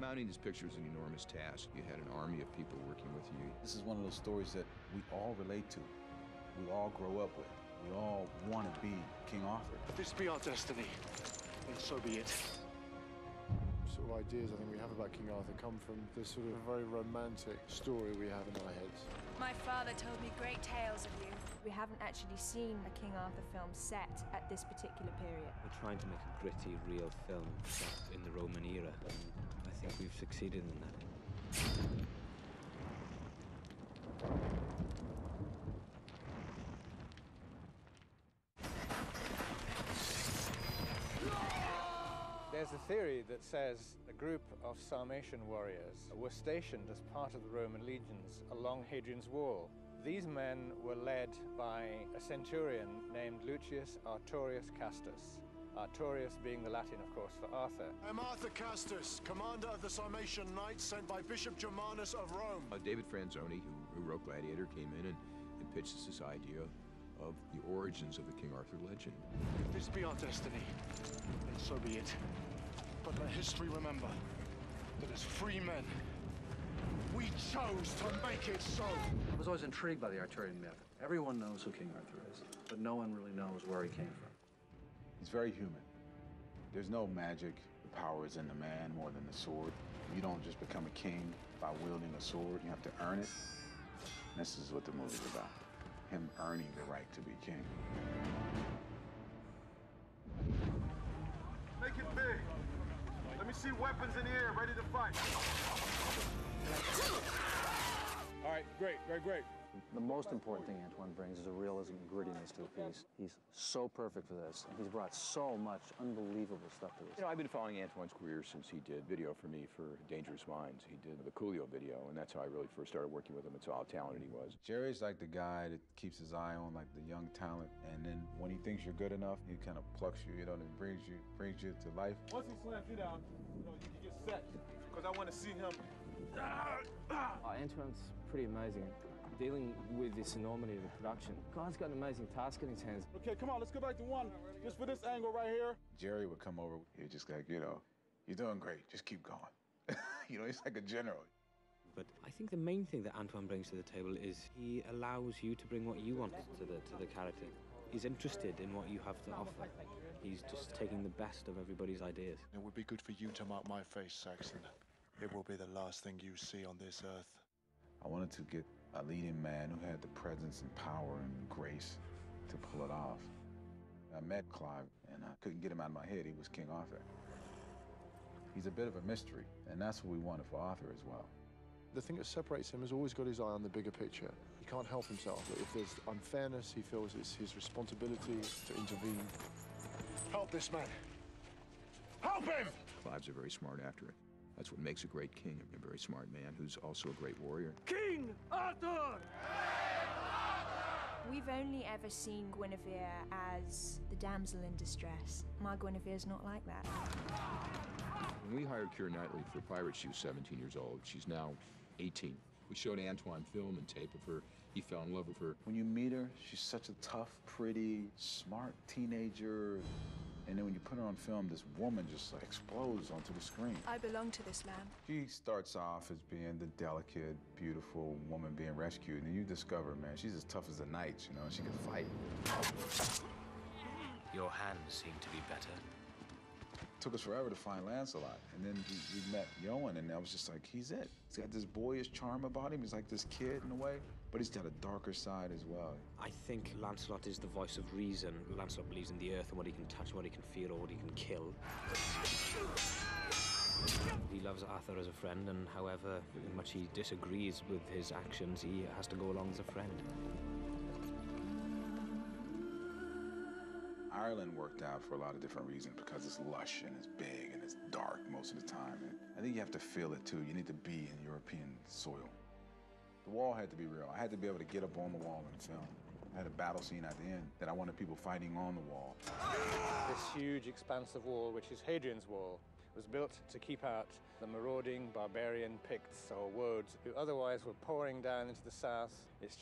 Mounting this picture is an enormous task. You had an army of people working with you. This is one of those stories that we all relate to. We all grow up with. We all want to be King Arthur. If this be our destiny, then so be it. Sort of ideas I think we have about King Arthur come from this sort of very romantic story we have in our heads. My father told me great tales of you. We haven't actually seen a King Arthur film set at this particular period. We're trying to make a gritty, real film set in the Roman era, and I think we've succeeded in that. There's a theory that says a group of Sarmatian warriors were stationed as part of the Roman legions along Hadrian's Wall. These men were led by a centurion named Lucius Artorius Castus. Artorius being the Latin, of course, for Arthur. I'm Arthur Castus, commander of the Sarmatian Knights sent by Bishop Germanus of Rome. David Franzoni, who wrote Gladiator, came in and pitched us this idea of the origins of the King Arthur legend. If this be our destiny, then so be it. But let history remember that as free men, we chose to make it so. I was always intrigued by the Arthurian myth. Everyone knows who King Arthur is, but no one really knows where he came from. He's very human. There's no magic. The power is in the man more than the sword. You don't just become a king by wielding a sword. You have to earn it. And this is what the movie's about. Him earning the right to be king. Make it big. Let me see weapons in the air, ready to fight. All right, great. The most important thing Antoine brings is a realism and grittiness to the piece. He's so perfect for this, and he's brought so much unbelievable stuff to this. You know, I've been following Antoine's career since he did video for me for Dangerous Minds. He did the Coolio video, and that's how I really first started working with him. It's how talented he was. Jerry's like the guy that keeps his eye on like the young talent, and then when he thinks you're good enough, he kind of plucks you, and brings you to life. Once he slams you down, you can get set, because I want to see him. Antoine's pretty amazing. Dealing with this enormity of the production. Guy's got an amazing task in his hands. Okay, come on, let's go back to one. Just for this angle right here. Jerry would come over, he'd just like, you're doing great, just keep going. He's like a general. But I think the main thing that Antoine brings to the table is he allows you to bring what you want to the character. He's interested in what you have to offer. He's just taking the best of everybody's ideas. It would be good for you to mark my face, Saxon. It will be the last thing you see on this earth. I wanted to get a leading man who had the presence and power and grace to pull it off. I met Clive, and I couldn't get him out of my head. He was King Arthur. He's a bit of a mystery, and that's what we wanted for Arthur as well. The thing that separates him has always got his eye on the bigger picture. He can't help himself. If there's unfairness, he feels it's his responsibility to intervene. Help this man. Help him! Clive's a very smart actor. That's what makes a great king, a very smart man who's also a great warrior. King Arthur! We've only ever seen Guinevere as the damsel in distress. My Guinevere's not like that. When we hired Keira Knightley for Pirates, she was 17 years old. She's now 18. We showed Antoine film and tape of her. He fell in love with her. When you meet her, she's such a tough, pretty, smart teenager. And then when you put her on film, this woman just like explodes onto the screen. I belong to this man. She starts off as being the delicate, beautiful woman being rescued, and then you discover, man, she's as tough as the knights, she can fight. Your hands seem to be better. It took us forever to find Lancelot, and then we met Yoan, and I was just like, he's it. He's got this boyish charm about him. He's like this kid in a way, but he's got a darker side as well. I think Lancelot is the voice of reason. Lancelot believes in the earth and what he can touch, what he can feel, or what he can kill. He loves Arthur as a friend, and however much he disagrees with his actions, he has to go along as a friend. Ireland worked out for a lot of different reasons because it's lush and it's big and it's dark most of the time. And I think you have to feel it too. You need to be in European soil. The wall had to be real. I had to be able to get up on the wall and film. I had a battle scene at the end that I wanted people fighting on the wall. This huge expansive wall, which is Hadrian's Wall, was built to keep out the marauding barbarian Picts or Woads who otherwise were pouring down into the south. It's